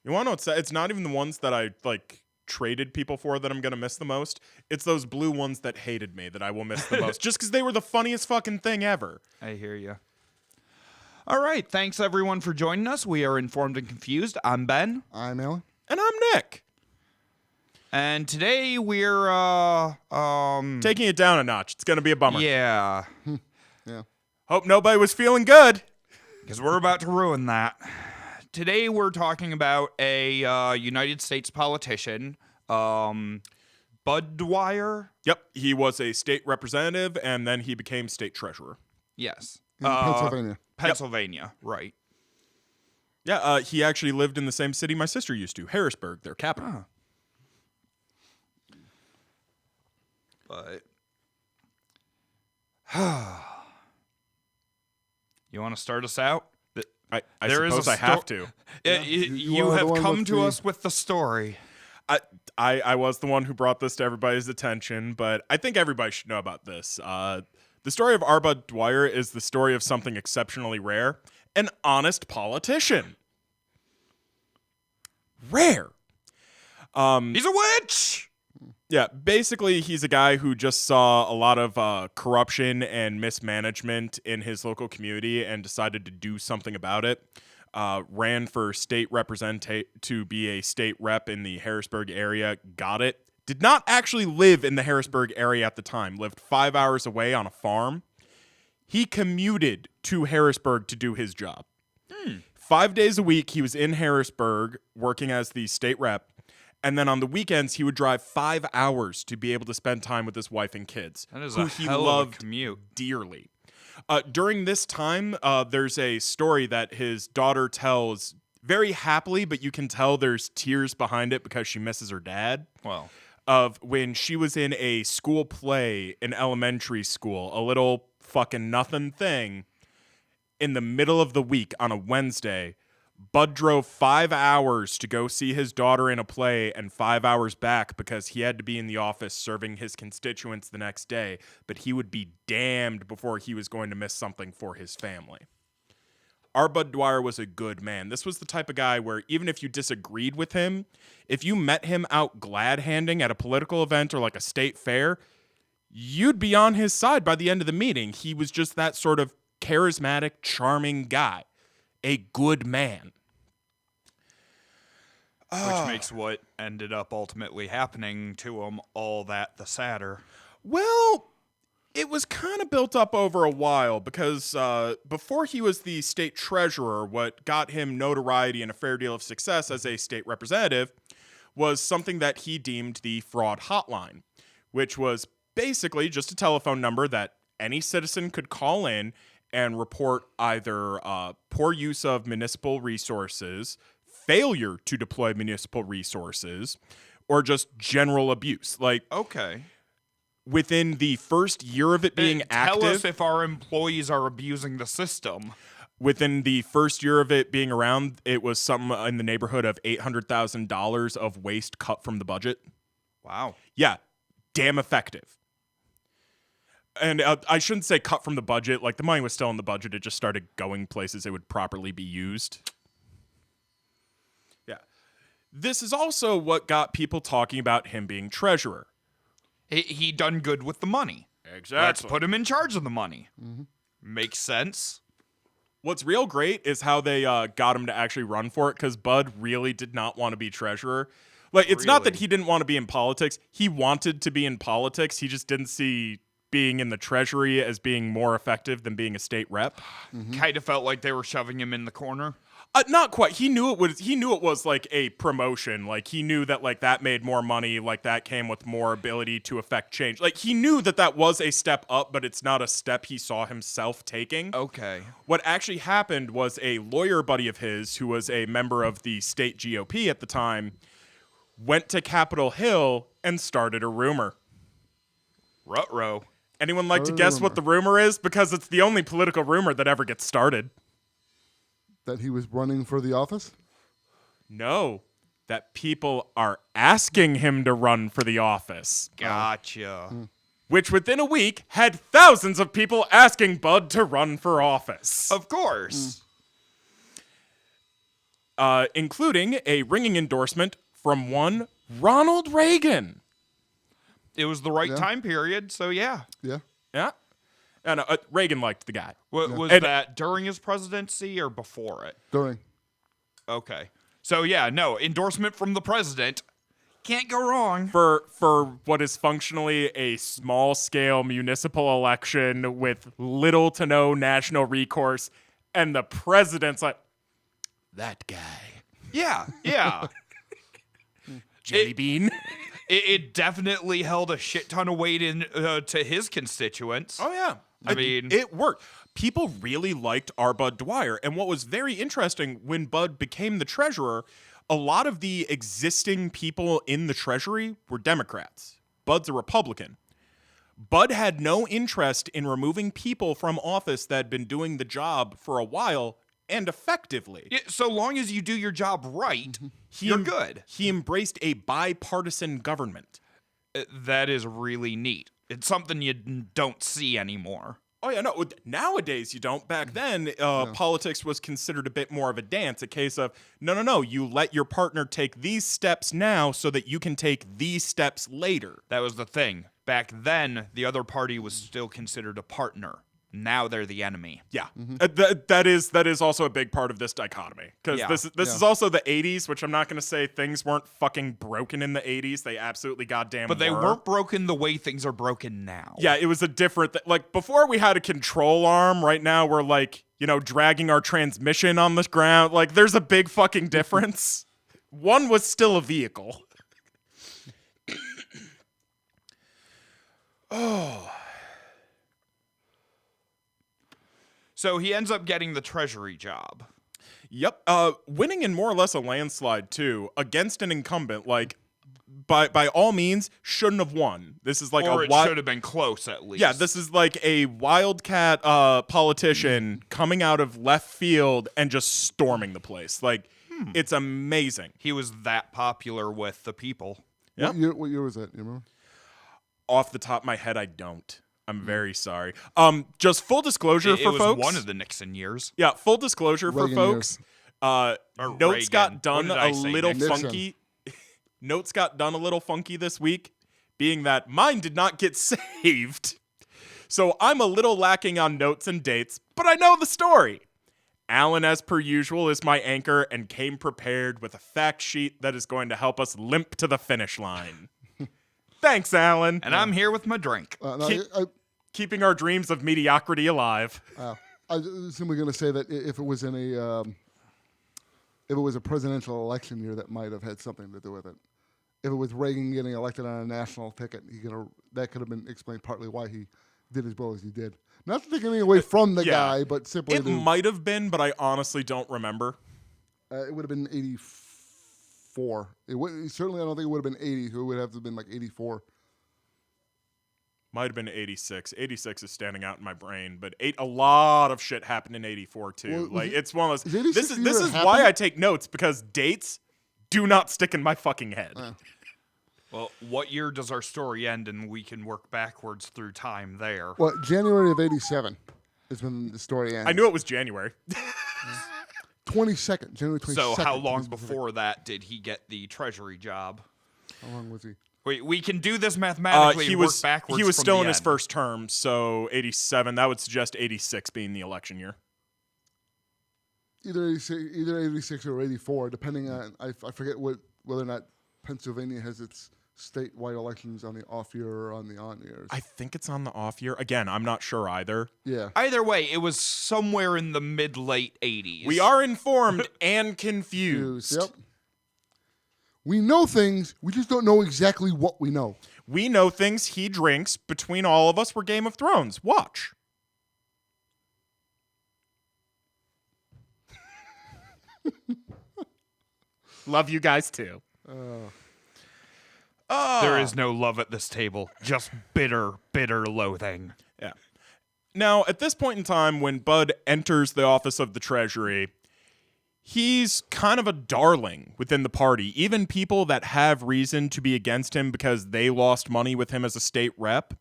You want to know what's sad? It's not even the ones that I, traded people for that I'm going to miss the most. It's those blue ones that hated me that I will miss the most, just because they were the funniest fucking thing ever. I hear you. All right. Thanks, everyone, for joining us. We are Informed and Confused. I'm Ben. I'm Alan. And I'm Nick. And today we're, Taking it down a notch. It's going to be a bummer. Yeah. Yeah. Hope nobody was feeling good. Because we're about to ruin that. Today we're talking about a United States politician, Bud Dwyer. Yep, he was a state representative, and then he became state treasurer. Yes. In Pennsylvania. Pennsylvania, right. Yeah, he actually lived in the same city my sister used to, Harrisburg, their capital. But you want to start us out? I suppose I have to. You have come to us with the story. I was the one who brought this to everybody's attention, but I think everybody should know about this. The story of R. Bud Dwyer is the story of something exceptionally rare, an honest politician. Rare. He's a witch! Yeah, basically, he's a guy who just saw a lot of corruption and mismanagement in his local community and decided to do something about it. Ran for state to be a state rep in the Harrisburg area, got it. Did not actually live in the Harrisburg area at the time, lived 5 hours away on a farm. He commuted to Harrisburg to do his job. 5 days a week, he was in Harrisburg working as the state rep. And then on the weekends, he would drive 5 hours to be able to spend time with his wife and kids, That is who a he hell loved of a commute. dearly. During this time, there's a story that his daughter tells very happily, but you can tell there's tears behind it because she misses her dad. Well, Of when she was in a school play in elementary school, a little fucking nothing thing, in the middle of the week on a Wednesday. Bud drove 5 hours to go see his daughter in a play and 5 hours back because he had to be in the office serving his constituents the next day, but he would be damned before he was going to miss something for his family. R. Bud Dwyer was a good man. This was the type of guy where even if you disagreed with him, if you met him out glad-handing at a political event or like a state fair, you'd be on his side by the end of the meeting. He was just that sort of charismatic, charming guy. A good man. which makes what ended up ultimately happening to him all that the sadder. Well, it was kind of built up over a while because before he was the state treasurer, what got him notoriety and a fair deal of success as a state representative was something that he deemed the fraud hotline, which was basically just a telephone number that any citizen could call in and report either poor use of municipal resources, failure to deploy municipal resources, or just general abuse. Like, Okay. within the first year of it being active, Tell us if our employees are abusing the system. within the first year of it being around, it was something in the neighborhood of $800,000 of waste cut from the budget. Wow. Yeah, damn effective. And I shouldn't say cut from the budget. Like, the money was still in the budget. It just started going places it would properly be used. Yeah. This is also what got people talking about him being treasurer. He done good with the money. Exactly. Let's put him in charge of the money. Makes sense. What's real great is how they got him to actually run for it, because Bud really did not want to be treasurer. Like, it's not that Really? he didn't want to be in politics. He wanted to be in politics. He just didn't see being in the treasury as being more effective than being a state rep. Kind of felt like they were shoving him in the corner. Not quite. He knew it was like a promotion. Like, he knew that like that made more money. Like, that came with more ability to affect change. Like, he knew that that was a step up, but it's not a step he saw himself taking. Okay. What actually happened was a lawyer buddy of his, who was a member of the state GOP at the time, went to Capitol Hill and started a rumor. Ruh-roh. Anyone like to guess what the rumor is? Because it's the only political rumor that ever gets started. That he was running for the office? No, that people are asking him to run for the office. Gotcha. Which within a week had thousands of people asking Bud to run for office. Of course. including a ringing endorsement from one Ronald Reagan. It was the right Yeah. time period, so yeah. Yeah. Yeah. And Reagan liked the guy. Was And- that during his presidency or before it? During. Okay. So yeah, no, endorsement from the president. Can't go wrong. For what is functionally a small-scale municipal election with little to no national recourse, and the president's like, that guy. Yeah, yeah. Jelly bean. It definitely held a shit ton of weight in to his constituents. Oh, yeah. I mean- it worked. People really liked R. Bud Dwyer. And what was very interesting when Bud became the treasurer, a lot of the existing people in the treasury were Democrats. Bud's a Republican. Bud had no interest in removing people from office that had been doing the job for a while and effectively. Yeah, so long as you do your job right, you're good. He embraced a bipartisan government. That is really neat. It's something you don't see anymore. Oh, yeah, no. Nowadays, you don't. Back then, politics was considered a bit more of a dance, a case of, no, you let your partner take these steps now so that you can take these steps later. That was the thing. Back then, the other party was still considered a partner. Now they're the enemy. Yeah, that is also a big part of this dichotomy, because Yeah. this is also the 80s, which I'm not going to say things weren't fucking broken in the 80s. They absolutely goddamn But they were. weren't broken the way things are broken now. Yeah, it was a different like before we had a control arm. Right now we're like, dragging our transmission on the ground. Like there's a big fucking difference. One was still a vehicle. So he ends up getting the treasury job. Yep. Winning in more or less a landslide too, against an incumbent, like by all means, shouldn't have won. This is like Or a it wild. should have been close at least. Yeah, this is like a wildcat politician coming out of left field and just storming the place. Like, it's amazing. He was that popular with the people. Yeah. What year was that? You remember? Off the top of my head, I don't. I'm very sorry. Just full disclosure It for was folks. one of the Nixon years. Yeah, full disclosure for Reagan folks. Notes Reagan. got done What did I a say, little Nixon? funky. Notes got done a little funky this week, being that mine did not get saved. So I'm a little lacking on notes and dates, but I know the story. Alan, as per usual, is my anchor and came prepared with a fact sheet that is going to help us limp to the finish line. Thanks, Alan. And I'm here with my drink. No, Keeping our dreams of mediocrity alive. I was simply going to say that if it was in if it was a presidential election year, that might have had something to do with it. If it was Reagan getting elected on a national ticket, that could have been explained partly why he did as well as he did. Not to take anything away from the Yeah. guy, but simply It might have been, but I honestly don't remember. it would have been 84. Certainly, I don't think it would have been 80. It would have to have been like 84. Might have been 86. 86 is standing out in my brain, but a lot of shit happened in 84 too. Well, like is it's one of those. is 86 This the is year it why happened? I take notes, because dates do not stick in my fucking head. Well, what year does our story end, and we can work backwards through time there? Well, January of 87 is when the story ends. I knew it was January. 22nd, January 22nd. So how to be long specific. before that did he get the treasury job? How long was he? We can do this mathematically he and was work backwards. he was from still the in his end. first term, so 87. That would suggest 86 being the election year. Either 86 or 84, depending on, I forget whether or not Pennsylvania has its statewide elections on the off year or on the on years. I think it's on the off year. Again, I'm not sure either. Yeah. Either way, it was somewhere in the mid-late 80s. We are informed and confused. Yep. We know things, we just don't know exactly what we know. We know things he drinks. Between all of us, we're Game of Thrones. Watch. Love you guys too. There is no love at this table, just bitter, bitter loathing. Yeah. Now, at this point in time, when Bud enters the office of the Treasury, he's kind of a darling within the party. Even people that have reason to be against him because they lost money with him as a state rep,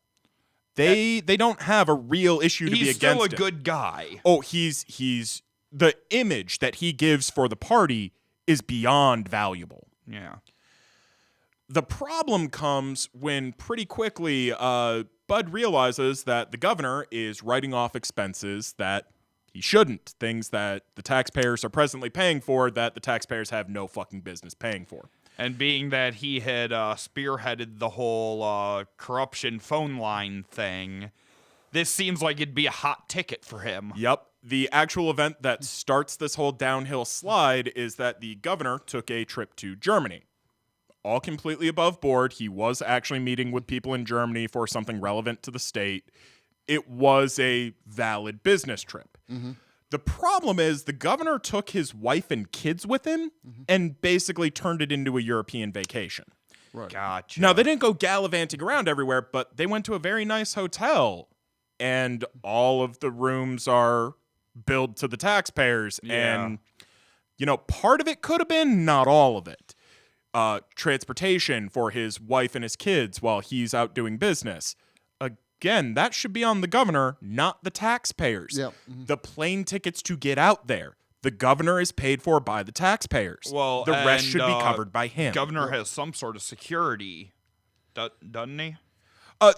they don't have a real issue to be He's against still a him. good guy. Oh, he's the image that he gives for the party is beyond valuable. Yeah. The problem comes when pretty quickly Bud realizes that the governor is writing off expenses that he shouldn't, things that the taxpayers are presently paying for that the taxpayers have no fucking business paying for. And being that he had spearheaded the whole corruption phone line thing, this seems like it'd be a hot ticket for him. Yep. The actual event that starts this whole downhill slide is that the governor took a trip to Germany. All completely above board. He was actually meeting with people in Germany for something relevant to the state. It was a valid business trip. Mm-hmm. The problem is the governor took his wife and kids with him and basically turned it into a European vacation. Right. Gotcha. Now, they didn't go gallivanting around everywhere, but they went to a very nice hotel, and all of the rooms are billed to the taxpayers. Yeah. And, part of it could have been, not all of it. Transportation for his wife and his kids while he's out doing business. Again, that should be on the governor, not the taxpayers. Yep. Mm-hmm. The plane tickets to get out there, the governor is paid for by the taxpayers. Well, the rest and, should be covered by him. Governor has some sort of security, doesn't he?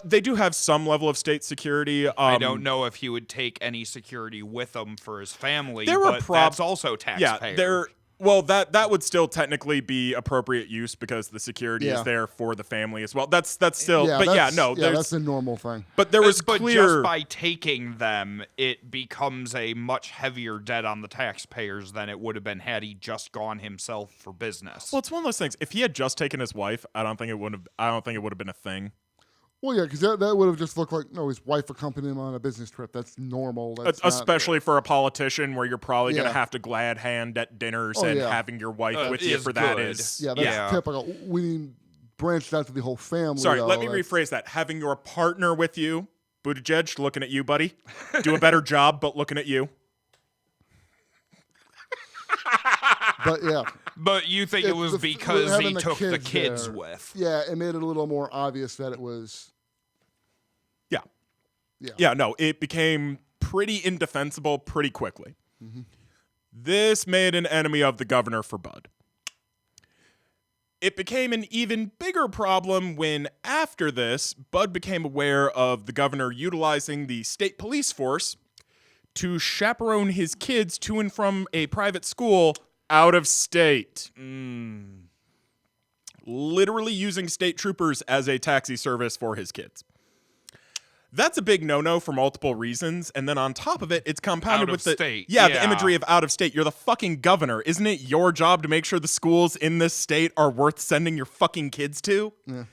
They do have some level of state security. I don't know if he would take any security with him for his family, There were but that's also taxpayer. Yeah, well, that would still technically be appropriate use because the security is there for the family as well. That's still, that's a normal thing. But there was but clear. just by taking them, it becomes a much heavier debt on the taxpayers than it would have been had he just gone himself for business. Well, it's one of those things. If he had just taken his wife, I don't think it would have been a thing. Well, yeah, because that would have just looked like, his wife accompanied him on a business trip. That's normal. That's Especially for a politician where you're probably going to Yeah. have to glad hand at dinners Oh, and yeah. having your wife with you is for that good. is... that's typical. We branched out to the whole family. Sorry, though. let me That's- rephrase that. Having your partner with you, Buttigieg, looking at you, buddy. Do a better job, but looking at you. But yeah, But you think it was because he having the took the kids there, with. Yeah, it made it a little more obvious that it was. Yeah. Yeah. Yeah, no, it became pretty indefensible pretty quickly. Mm-hmm. This made an enemy of the governor for Bud. It became an even bigger problem when, after this, Bud became aware of the governor utilizing the state police force to chaperone his kids to and from a private school out of state. Literally using state troopers as a taxi service for his kids. That's a big no-no for multiple reasons, and then on top of it, it's compounded Out with of the state. the imagery of out of state. You're the fucking governor. Isn't it your job to make sure the schools in this state are worth sending your fucking kids to? Yeah.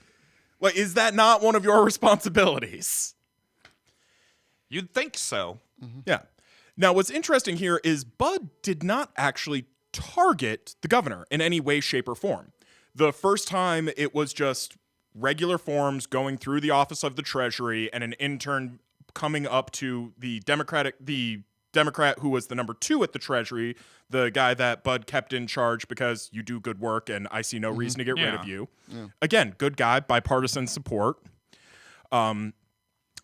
Like, is that not one of your responsibilities? You'd think so. Yeah. Now, what's interesting here is Bud did not actually target the governor in any way, shape, or form. The first time, it was just regular forms going through the office of the Treasury and an intern coming up to the Democrat who was the number 2 at the Treasury, the guy that Bud kept in charge because you do good work and I see no reason to get rid of you. Yeah. Again, good guy, bipartisan support.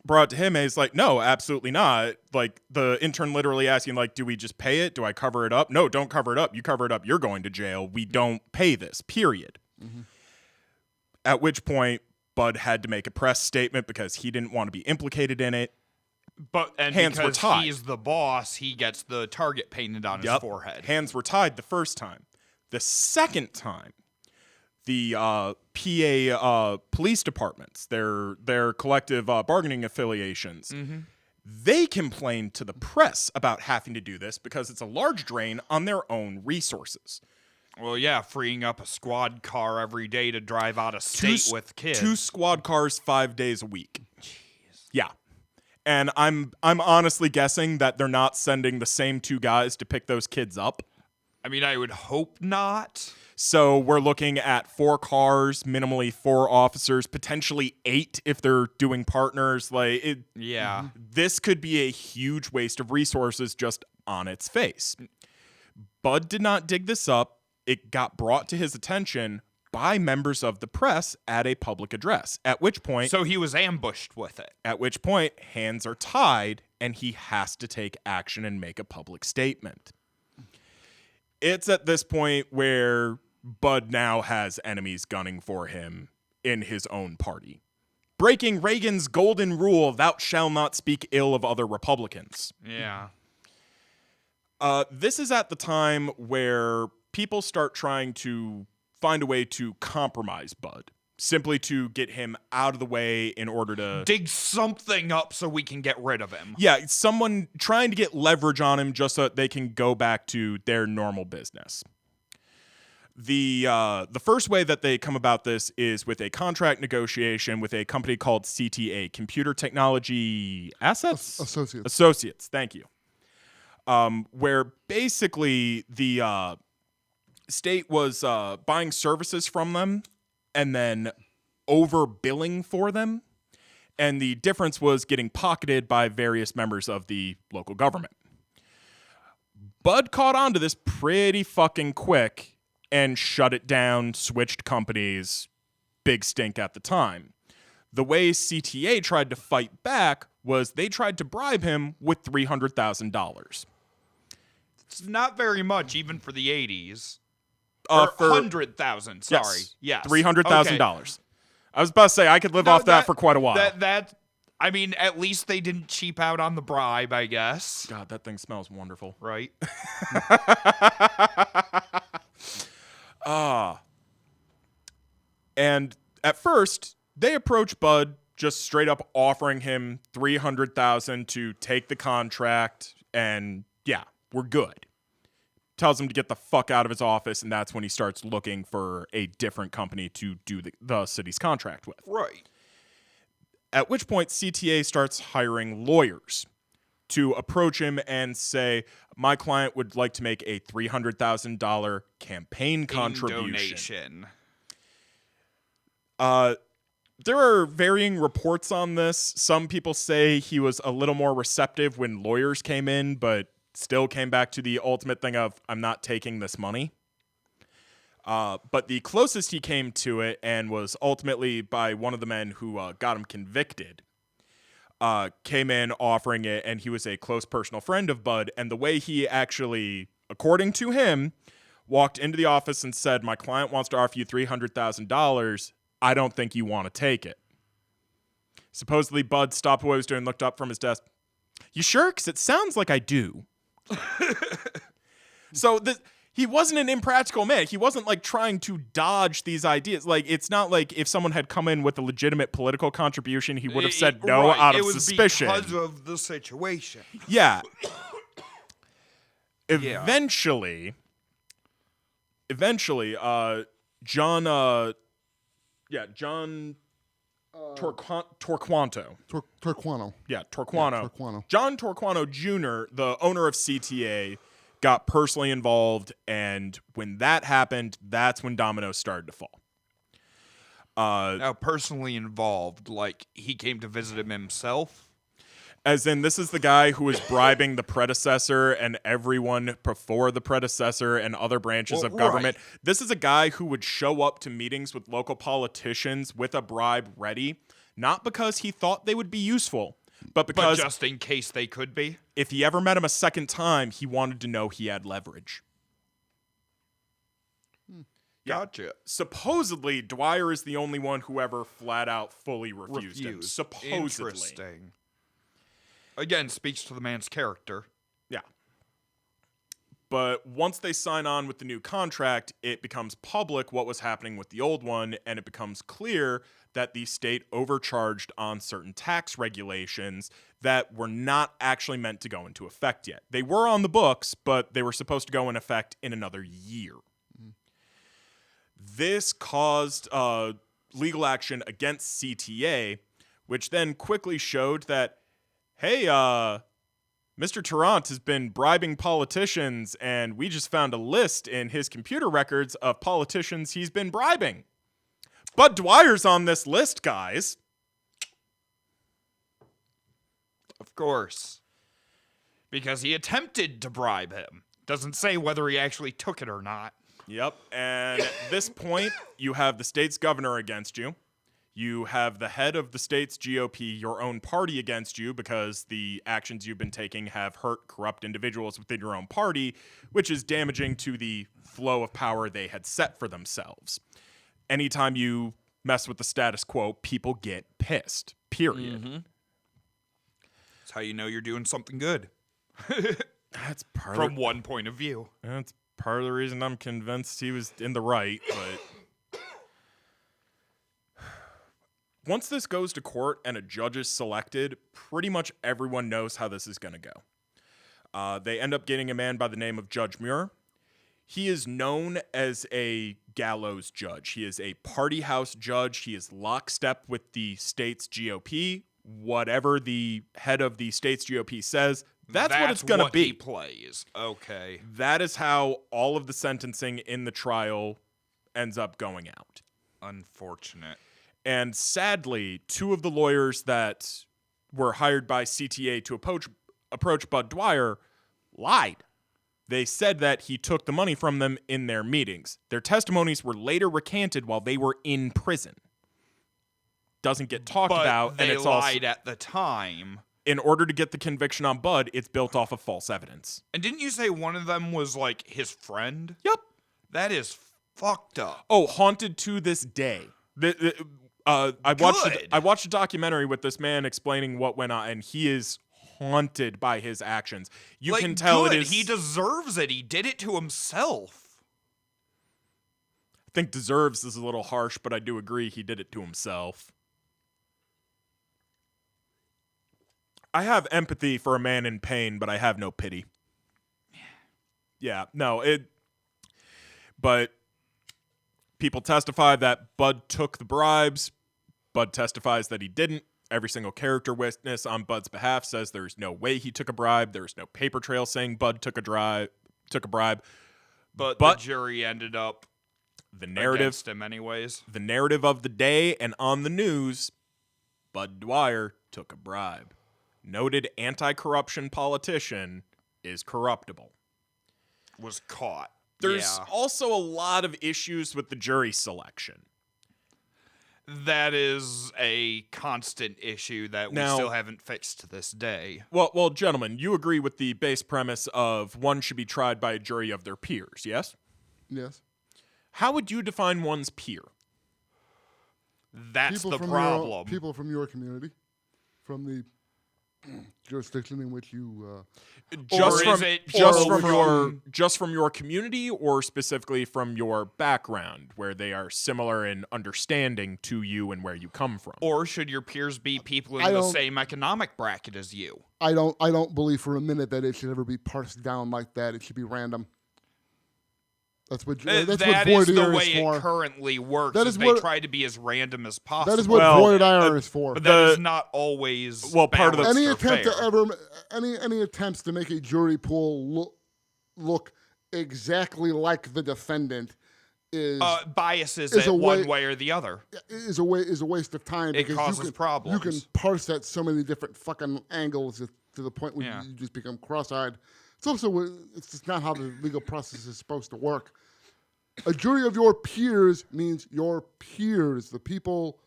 Brought it to him and he's like, no, absolutely not. Like, the intern literally asking, like, do we just pay it? Do I cover it up? No, don't cover it up. You cover it up, you're going to jail. We don't pay this, period. Mm-hmm. At which point, Bud had to make a press statement because he didn't want to be implicated in it. And hands were because tied. he's the boss, he gets the target painted on his forehead. Hands were tied the first time. The second time, the PA police departments, their collective bargaining affiliations, they complained to the press about having to do this because it's a large drain on their own resources. Well, yeah, freeing up a squad car every day to drive out of state with kids. 2 squad cars 5 days a week. Jeez. Yeah. And I'm honestly guessing that they're not sending the same 2 guys to pick those kids up. I mean, I would hope not. So we're looking at 4 cars, minimally 4 officers, potentially 8 if they're doing partners. This could be a huge waste of resources just on its face. Bud did not dig this up. It got brought to his attention by members of the press at a public address, at which point... So he was ambushed with it. At which point, hands are tied, and he has to take action and make a public statement. It's at this point where Bud now has enemies gunning for him in his own party, breaking Reagan's golden rule, thou shalt not speak ill of other Republicans. Yeah. This is at the time where people start trying to find a way to compromise Bud, simply to get him out of the way in order to dig something up so we can get rid of him. Yeah, someone trying to get leverage on him just so that they can go back to their normal business. The first way that they come about this is with a contract negotiation with a company called CTA, Computer Technology Assets? Associates, thank you. Where basically the state was buying services from them and then overbilling for them. And the difference was getting pocketed by various members of the local government. Bud caught on to this pretty fucking quick and shut it down, switched companies, big stink at the time. The way CTA tried to fight back was they tried to bribe him with $300,000. It's not very much, even for the 80s. For 100,000. Sorry, yes, $300,000. Okay. I was about to say I could live off that for quite a while. I mean, at least they didn't cheap out on the bribe, I guess. God, that thing smells wonderful. Right? And at first, they approach Bud just straight up offering him $300,000 to take the contract, and yeah, we're good. Tells him to get the fuck out of his office, and that's when he starts looking for a different company to do the city's contract with. Right. At which point, CTA starts hiring lawyers to approach him and say, my client would like to make a $300,000 campaign contribution. There are varying reports on this. Some people say he was a little more receptive when lawyers came in, but still came back to the ultimate thing of, I'm not taking this money. But the closest he came to it, and was ultimately by one of the men who got him convicted, came in offering it, and he was a close personal friend of Bud. And the way he actually, according to him, walked into the office and said, my client wants to offer you $300,000. I don't think you want to take it. Supposedly, Bud stopped what he was doing, looked up from his desk. You sure? Because it sounds like I do. So he wasn't an impractical man. He wasn't like trying to dodge these ideas. Like, it's not like if someone had come in with a legitimate political contribution, he would have said no out of suspicion. It was because of the situation. Yeah. Eventually, John Torquato. Torquano. Yeah, Torquano. Yeah, Torquano. John Torquano Jr., the owner of CTA, got personally involved, and when that happened, that's when dominoes started to fall. Now, personally involved, like he came to visit him himself? As in, this is the guy who was bribing the predecessor and everyone before the predecessor and other branches of government. Right. This is a guy who would show up to meetings with local politicians with a bribe ready, not because he thought they would be useful, but because just in case they could be. If he ever met him a second time, he wanted to know he had leverage. Gotcha. Yeah. Supposedly, Dwyer is the only one who ever flat out fully refused him. Supposedly. Interesting. Again, speaks to the man's character. Yeah. But once they sign on with the new contract, it becomes public what was happening with the old one, and it becomes clear that the state overcharged on certain tax regulations that were not actually meant to go into effect yet. They were on the books, but they were supposed to go in effect in another year. Mm-hmm. This caused legal action against CTA, which then quickly showed that, hey, Mr. Tarrant has been bribing politicians, and we just found a list in his computer records of politicians he's been bribing. Bud Dwyer's on this list, guys. Of course. Because he attempted to bribe him. Doesn't say whether he actually took it or not. Yep, and at this point, you have the state's governor against you. You have the head of the state's GOP, your own party, against you because the actions you've been taking have hurt corrupt individuals within your own party, which is damaging to the flow of power they had set for themselves. Anytime you mess with the status quo, people get pissed, period. That's how you know you're doing something good. That's part From one point of view. That's part of the reason I'm convinced he was in the right, but once this goes to court and a judge is selected, pretty much everyone knows how this is going to go. They end up getting a man by the name of Judge Muir. He is known as a gallows judge. He is a party house judge. He is lockstep with the state's GOP. Whatever the head of the state's GOP says, that's what it's going to be. He plays. Okay. That is how all of the sentencing in the trial ends up going out. Unfortunate. And sadly, two of the lawyers that were hired by CTA to approach Bud Dwyer lied. They said that he took the money from them in their meetings. Their testimonies were later recanted while they were in prison. Doesn't get talked about. They and it's lied at the time. In order to get the conviction on Bud, it's built off of false evidence. And didn't you say one of them was like his friend? Yep. That is fucked up. Oh, haunted to this day. I watched a documentary with this man explaining what went on, and he is haunted by his actions. You can tell it is. He deserves it. He did it to himself. I think deserves is a little harsh, but I do agree he did it to himself. I have empathy for a man in pain, but I have no pity. Yeah, no, but people testify that Bud took the bribes. Bud testifies that he didn't. Every single character witness on Bud's behalf says there's no way he took a bribe. There's no paper trail saying Bud took a bribe. But the jury ended up the narrative against him anyways. The narrative of the day and on the news, Bud Dwyer took a bribe. Noted anti-corruption politician is corruptible. Was caught. There's also a lot of issues with the jury selection. That is a constant issue that we still haven't fixed to this day. Well, gentlemen, you agree with the base premise of one should be tried by a jury of their peers, yes? Yes. How would you define one's peer? That's the problem. People from your community, from the jurisdiction in which you just from your community, or specifically from your background, where they are similar in understanding to you and where you come from. Or should your peers be people in the same economic bracket as you? I don't believe for a minute that it should ever be parsed down like that. It should be random. That's what voir dire is for. That is the way it currently works. They try to be as random as possible. That is what voir dire is for. But that is not always part of any attempt to ever any attempts to make a jury pool look exactly like the defendant is biases it one way or the other. Is a waste of time. It causes problems. You can parse that so many different fucking angles to the point where you just become cross-eyed. It's just not how the legal process is supposed to work. A jury of your peers means your peers, the people.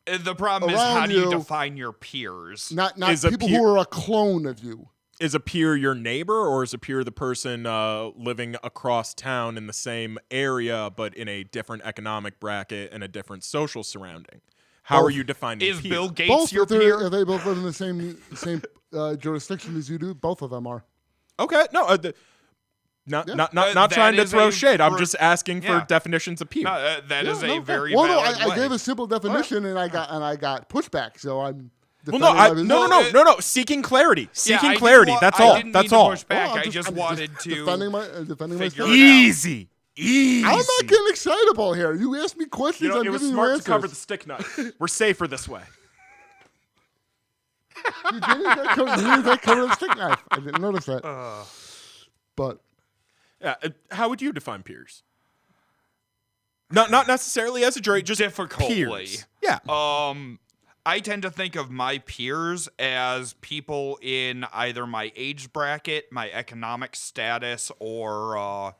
The problem is, how do you define your peers? Not people who are a clone of you. Is a peer your neighbor, or is a peer the person living across town in the same area but in a different economic bracket and a different social surrounding? How are you defining Is peer? Bill Gates your peer? If they both live in the same jurisdiction as you do, both of them are. Okay, no, not trying to throw shade. I'm just asking for definitions of peer. That is a very well, valid I way. gave a simple definition and I got pushback. So I'm. No. Seeking clarity. Seeking clarity. That's all. That's all. Push back. I just wanted to defending myself. Easy. I'm not getting excitable here. You asked me questions. I'm it was giving smart you to answers. cover the stick knife. We're safer this way. You didn't cover the stick knife. I didn't notice that. But how would you define peers? Not necessarily as a jury, just difficultly. Peers. Yeah. I tend to think of my peers as people in either my age bracket, my economic status, or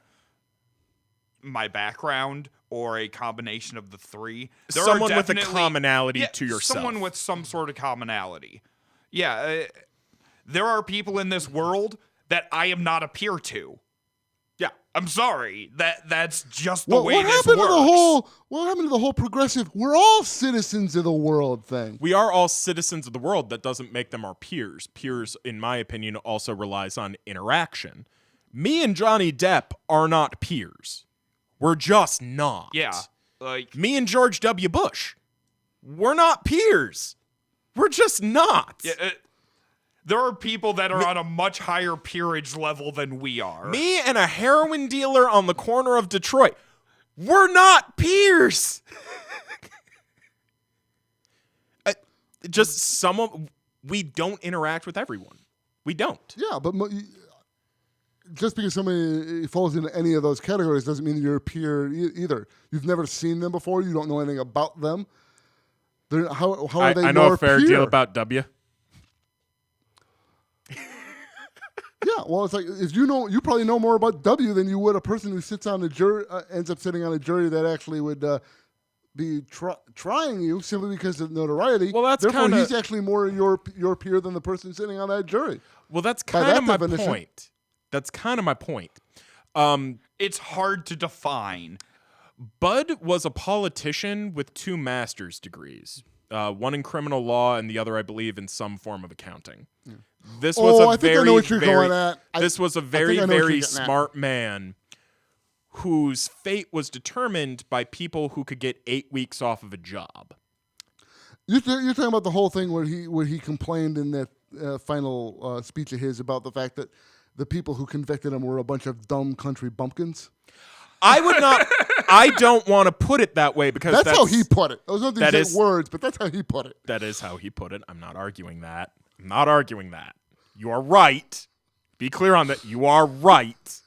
my background or a combination of the three. There are Someone with a definitely- commonality to yourself. Someone with some sort of commonality. Yeah, there are people in this world that I am not a peer to. Yeah. I'm sorry. That's just the way what this happened works. to the whole? What happened to the whole progressive? We're all citizens of the world thing. We are all citizens of the world. That doesn't make them our peers. Peers, in my opinion, also relies on interaction. Me and Johnny Depp are not peers. We're just not. Yeah, like Me and George W. Bush, we're not peers. We're just not. yeah, there are people that are on a much higher peerage level than we are. Me and a heroin dealer on the corner of Detroit, we're not peers. Just someone, we don't interact with everyone. We don't. Yeah, but just because somebody falls into any of those categories doesn't mean you're a peer either. You've never seen them before. You don't know anything about them. How are they? I know your a fair peer? deal about W. Yeah, well, it's like if you probably know more about W than you would a person who sits on a jury, ends up sitting on a jury that actually would be trying you simply because of notoriety. Well, that's therefore kinda- he's actually more your peer than the person sitting on that jury. Well, that's By kind that of my definition- point. That's kind of my point. It's hard to define. Bud was a politician with 2 master's degrees, one in criminal law and the other, I believe, in some form of accounting. This was Oh, a I think I very, know what you're very, going at. this was a think very, I know what you're very getting at. smart man whose fate was determined by people who could get 8 weeks off of a job. You're talking about the whole thing where he complained in that final speech of his about the fact that the people who convicted him were a bunch of dumb country bumpkins. I would not. I don't want to put it that way because That's how he put it. Those aren't the that exact is- words, but that's how he put it. That is how he put it. I'm not arguing that. I'm not arguing that. You are right. Be clear on that. You are right.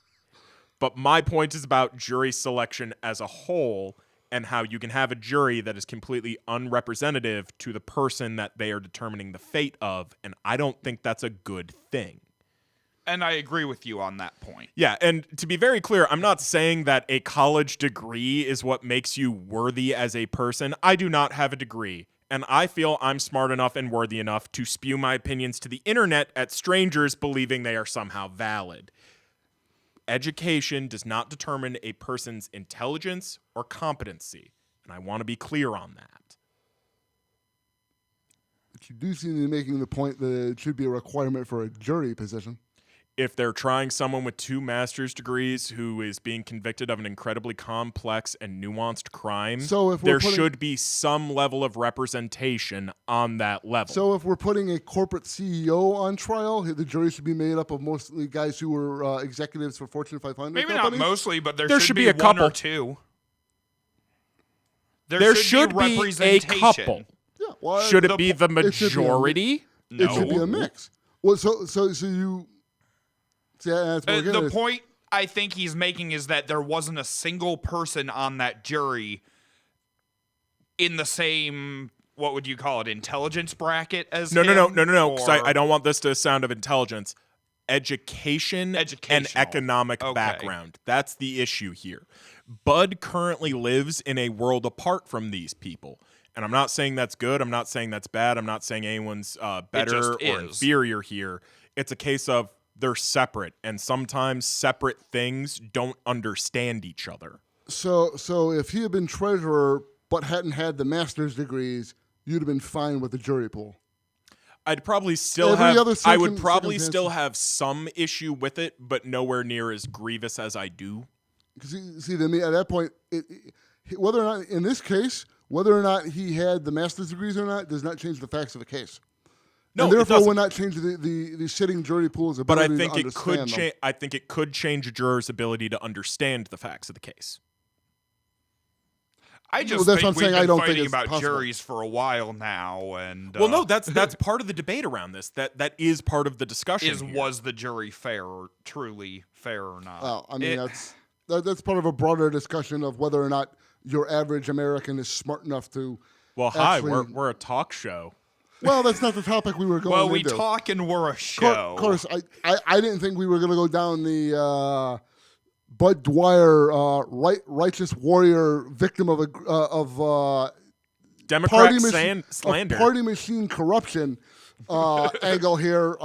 But my point is about jury selection as a whole and how you can have a jury that is completely unrepresentative to the person that they are determining the fate of. And I don't think that's a good thing. And I agree with you on that point. Yeah, and to be very clear, I'm not saying that a college degree is what makes you worthy as a person. I do not have a degree, and I feel I'm smart enough and worthy enough to spew my opinions to the internet at strangers believing they are somehow valid. Education does not determine a person's intelligence or competency, and I want to be clear on that. But you do seem to be making the point that it should be a requirement for a jury position. If they're trying someone with 2 master's degrees who is being convicted of an incredibly complex and nuanced crime, So if we're there putting- should be some level of representation on that level. So if we're putting a corporate CEO on trial, the jury should be made up of mostly guys who were executives for Fortune 500 Maybe companies? not mostly, but there There should should be be a one couple. or two. there should be a representation. couple. Yeah, well, Should the it be po- the it should be a mi- majority? No. It should be a mix. Well, so you see, that's what we're getting The at. point I think he's making is that there wasn't a single person on that jury in the same, what would you call it, intelligence bracket as No, him? because I or- don't want this to sound of intelligence. Education and Educational. economic Okay. background. That's the issue here. Bud currently lives in a world apart from these people. And I'm not saying that's good. I'm not saying that's bad. I'm not saying anyone's better just or is. inferior here. It's a case of they're separate. And sometimes separate things don't understand each other. So if he had been treasurer but hadn't had the master's degrees, you'd have been fine with the jury pool. I'd probably still Every other I would circum- probably circumstance- still have some issue with it, but nowhere near as grievous as I do. Because see, to me, at that point, whether or not, in this case, whether or not he had the master's degrees or not does not change the facts of the case. No, and it therefore doesn't. would not change the sitting jury pool's But ability I think to it could understand them. change. I think it could change a juror's ability to understand the facts of the case. I just Well, that's think what I'm we've saying. been I don't think fighting it's about possible. juries for a while now, and Well, no, that's part of the debate around this. That is part of the discussion. here. was the jury fair, or truly fair or not? Well, I mean, It- that's part of a broader discussion of whether or not your average American is smart enough to. Well, hi, actually- we're a talk show. Well, that's not the topic we were going well, we into. talk and we're a show. Of course, I didn't think we were going to go down the Bud Dwyer, righteous warrior, victim of Democrat slander, party machine corruption angle here.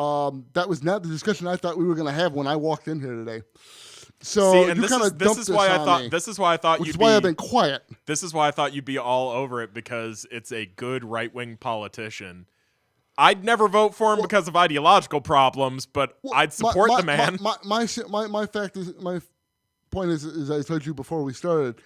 That was not the discussion I thought we were going to have when I walked in here today. So see, and you kind of this is why I thought me, this is why I thought which you'd is why be, I've been quiet. This is why I thought you'd be all over it, because it's a good right-wing politician. I'd never vote for him because of ideological problems, but I'd support the man. My point is, as I told you before we started,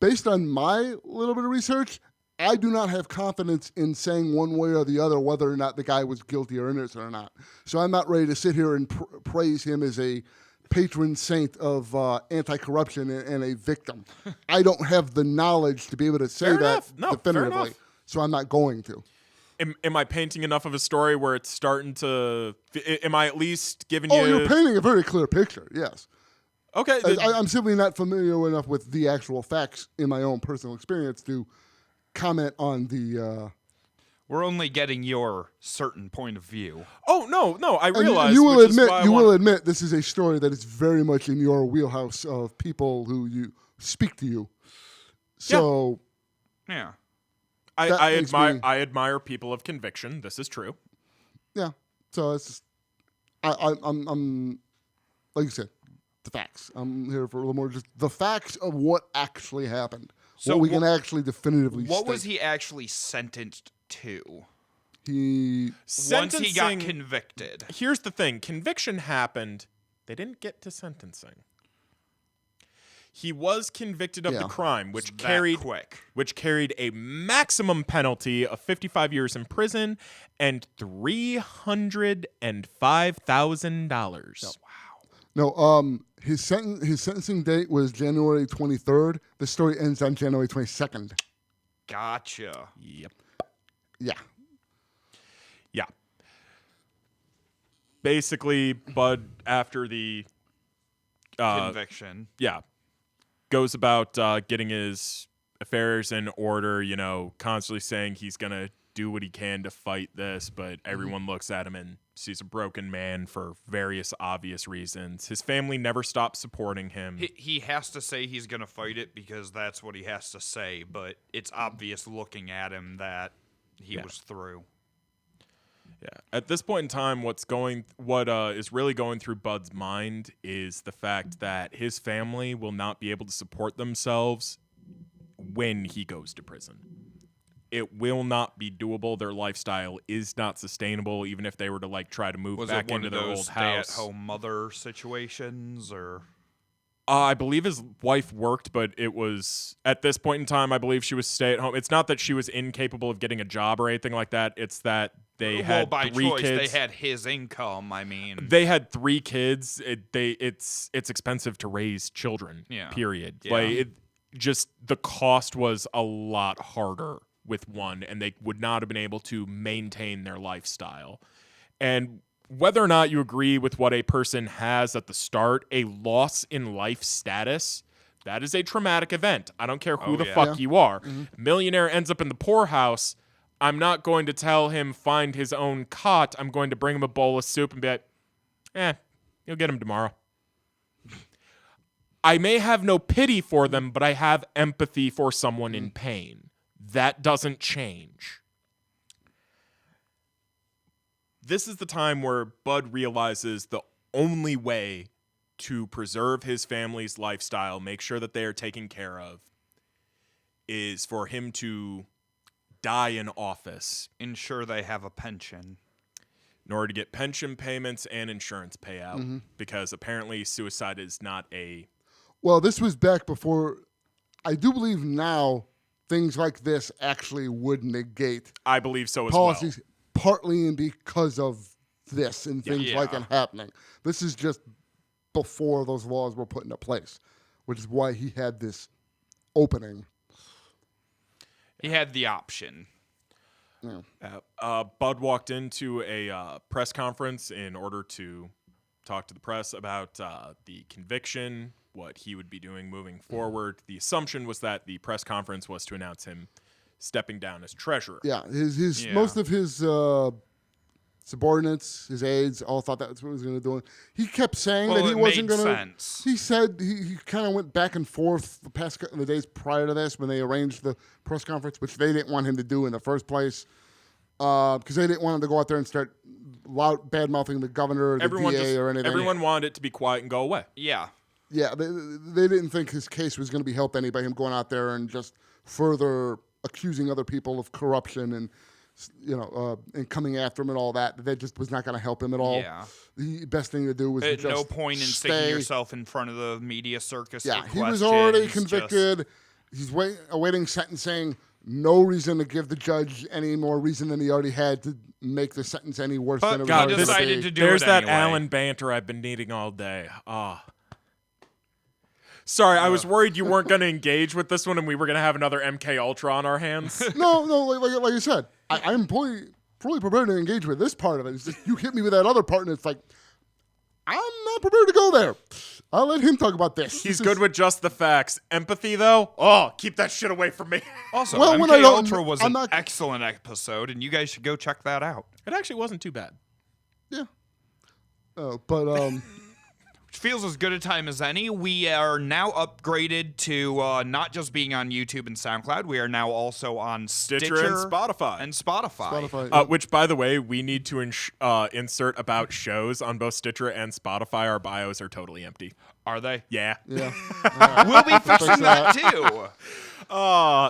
based on my little bit of research, I do not have confidence in saying one way or the other whether or not the guy was guilty or innocent or not. So I'm not ready to sit here and praise him as a patron saint of anti-corruption and a victim. I don't have the knowledge to be able to say definitively, so I'm not going to. Am I painting enough of a story where it's starting to... Am I at least giving you... Oh, you're painting a very clear picture, yes. Okay. I'm simply not familiar enough with the actual facts in my own personal experience to comment on the... We're only getting your certain point of view. Oh, no, I realize. You will admit this is a story that is very much in your wheelhouse of people who you speak to you. So... Yeah. I admire people of conviction. This is true. Yeah. So it's just, I'm like you said, the facts. I'm here for a little more just the facts of what actually happened. So what we can actually definitively What state. was he actually sentenced to? Once he got convicted. Here's the thing. Conviction happened. They didn't get to sentencing. He was convicted of the crime, which carried a maximum penalty of 55 years in prison and $305,000. Wow. No, his sentencing date was January 23rd. The story ends on January 22nd. Gotcha. Yep. Yeah. Basically, Bud, after the conviction. Yeah. Goes about getting his affairs in order, constantly saying he's going to do what he can to fight this, but everyone looks at him and sees a broken man for various obvious reasons. His family never stops supporting him. He has to say he's going to fight it because that's what he has to say, but it's obvious looking at him that he was through. Yeah. At this point in time, what is really going through Bud's mind is the fact that his family will not be able to support themselves when he goes to prison. It will not be doable. Their lifestyle is not sustainable, even if they were to try to move back into their old house. Stay-at-home mother situations, or? I believe his wife worked, but it was at this point in time. I believe she was stay at home. It's not that she was incapable of getting a job or anything like that. It's that they had by 3 choice, kids. They had his income. I mean, they had 3 kids. It's expensive to raise children. Yeah. Period. Yeah. Just the cost was a lot harder with one, and they would not have been able to maintain their lifestyle. And whether or not you agree with what a person has at the start, a loss in life status, that is a traumatic event. I don't care who the fuck you are. Mm-hmm. Millionaire ends up in the poorhouse. I'm not going to tell him find his own cot. I'm going to bring him a bowl of soup and be like, you'll get him tomorrow. I may have no pity for them, but I have empathy for someone in pain. That doesn't change. This is the time where Bud realizes the only way to preserve his family's lifestyle, make sure that they are taken care of, is for him to die in office. Ensure they have a pension. In order to get pension payments and insurance payout, because apparently suicide is not a... Well, this was back before... I do believe now things like this actually would negate... I believe so as policies, well. Partly and because of this and things like it happening. This is just before those laws were put into place, which is why he had this opening. He had the option. Yeah. Bud walked into a press conference in order to talk to the press about the conviction, what he would be doing moving forward. The assumption was that the press conference was to announce him stepping down as treasurer. Yeah, his most of his subordinates, his aides, all thought that's what he was going to do. He kept saying Well, that he it wasn't made going to. sense. He said he kind of went back and forth the days prior to this when they arranged the press conference, which they didn't want him to do in the first place, because they didn't want him to go out there and start bad mouthing the governor, or the DA, or anything. Everyone wanted it to be quiet and go away. Yeah. Yeah, they didn't think his case was going to be helped any by him going out there and just further accusing other people of corruption and, and coming after him and all that. That just was not going to help him at all. Yeah. The best thing to do was At just no point in sticking yourself in front of the media circus. Yeah, for he was questions, already convicted. He's awaiting sentencing. No reason to give the judge any more reason than he already had to make the sentence any worse than it was already decided to do There's it that anyway. Allen banter I've been needing all day. Sorry, I was worried you weren't going to engage with this one and we were going to have another MK Ultra on our hands. No, like you said, I'm fully prepared to engage with this part of it. It's just you hit me with that other part, and it's like, I'm not prepared to go there. I'll let him talk about this. He's good with just the facts. Empathy, though? Oh, keep that shit away from me. Also, Well, when MK I don't- Ultra was I'm an not- excellent episode, and you guys should go check that out. It actually wasn't too bad. Yeah. But Which feels as good a time as any. We are now upgraded to not just being on YouTube and SoundCloud. We are now also on Stitcher and Spotify. Spotify. Which, by the way, we need to insert about shows on both Stitcher and Spotify. Our bios are totally empty. Are they? Yeah. Yeah. We'll be fixing that too.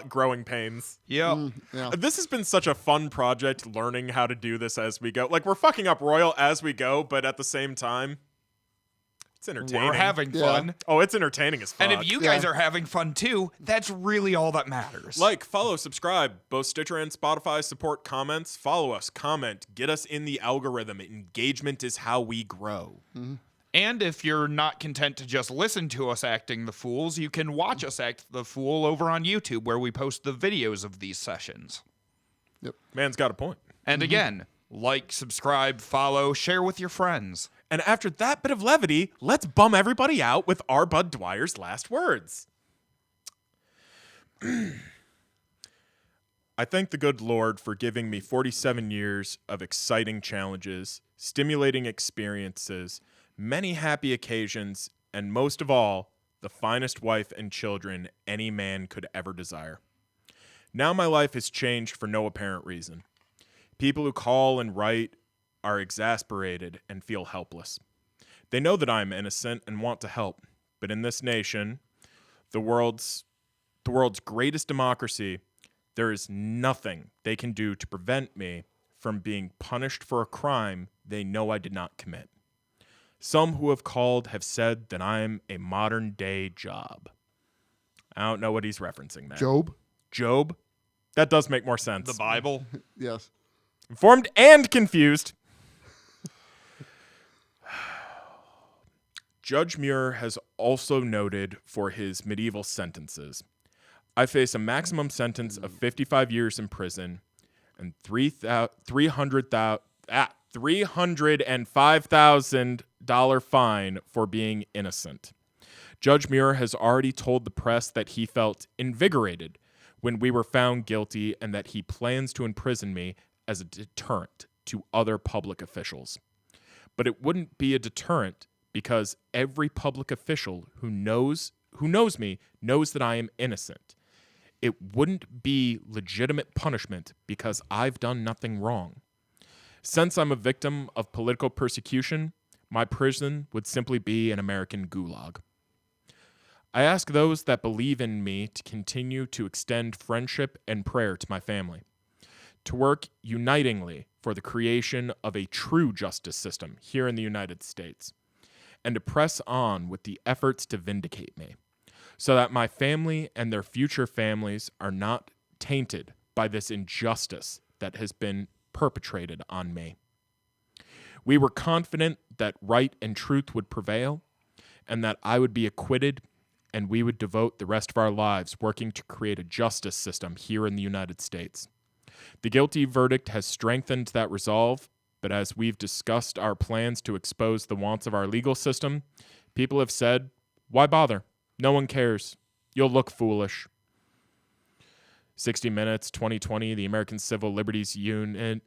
Growing pains. Yep. Yeah. This has been such a fun project, learning how to do this as we go. Like, we're fucking up Royal as we go, but at the same time, it's entertaining. We're having Yeah. fun. Oh, it's entertaining as fuck. And if you guys are having fun too, that's really all that matters. Like, follow, subscribe, both Stitcher and Spotify support comments. Follow us, comment, get us in the algorithm. Engagement is how we grow. And if you're not content to just listen to us acting the fools, you can watch us act the fool over on YouTube, where we post the videos of these sessions. Man's got a point. And again, like, subscribe, follow, share with your friends. And after that bit of levity, let's bum everybody out with R. Bud Dwyer's last words. I thank the good Lord for giving me 47 years of exciting challenges, stimulating experiences, many happy occasions, and most of all, the finest wife and children any man could ever desire. Now my life has changed for no apparent reason. People who call and write are exasperated and feel helpless. They know that I am innocent and want to help, but in this nation, the world's greatest democracy, there is nothing they can do to prevent me from being punished for a crime they know I did not commit. Some who have called have said that I am a modern-day Job. I don't know what he's referencing there. Job? That does make more sense. The Bible. Yes. Informed and confused. Judge Muir has also noted for his medieval sentences. I face a maximum sentence of 55 years in prison and $305,000 fine for being innocent. Judge Muir has already told the press that he felt invigorated when we were found guilty and that he plans to imprison me as a deterrent to other public officials. But it wouldn't be a deterrent because every public official who knows me knows that I am innocent. It wouldn't be legitimate punishment because I've done nothing wrong. Since I'm a victim of political persecution, my prison would simply be an American gulag. I ask those that believe in me to continue to extend friendship and prayer to my family, to work unitingly for the creation of a true justice system here in the United States, and to press on with the efforts to vindicate me, so that my family and their future families are not tainted by this injustice that has been perpetrated on me. We were confident that right and truth would prevail, and that I would be acquitted, and we would devote the rest of our lives working to create a justice system here in the United States. The guilty verdict has strengthened that resolve, but as we've discussed our plans to expose the wants of our legal system, people have said, why bother? No one cares. You'll look foolish. 60 Minutes, 2020, the American Civil Liberties Union.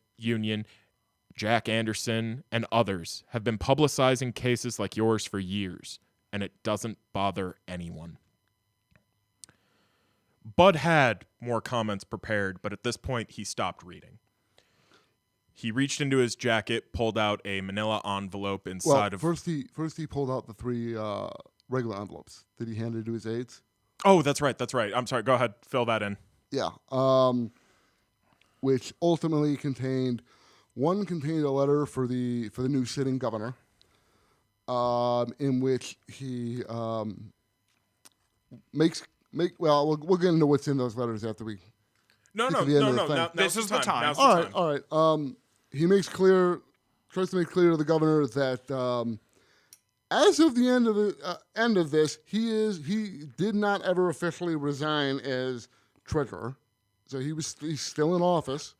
Jack Anderson, and others have been publicizing cases like yours for years, and it doesn't bother anyone. Bud had more comments prepared, but at this point he stopped reading. He reached into his jacket, pulled out a manila envelope inside of... First he pulled out the 3 regular envelopes. Did he hand it to his aides? Oh, that's right. I'm sorry. Go ahead. Fill that in. Yeah. Which ultimately contained a letter for the new sitting governor, in which he we'll get into what's in those letters after we. No. This is the time. All right. He tries to make clear to the governor that as of the end of this, he did not ever officially resign as treasurer, so he's still in office,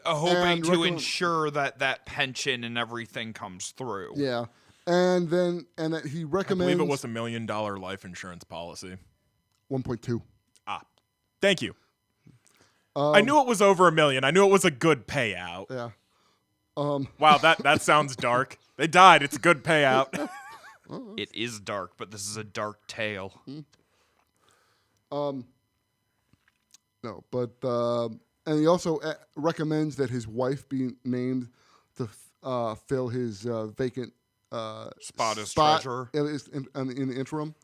hoping to ensure that pension and everything comes through. Yeah, and that he recommends. I believe it was $1 million life insurance policy. 1.2. Thank you. I knew it was over $1 million. I knew it was a good payout. Yeah. Wow, that sounds dark. They died. It's a good payout. It is dark, but this is a dark tale. No, but and he also recommends that his wife be named to fill his vacant spot as treasurer in the interim.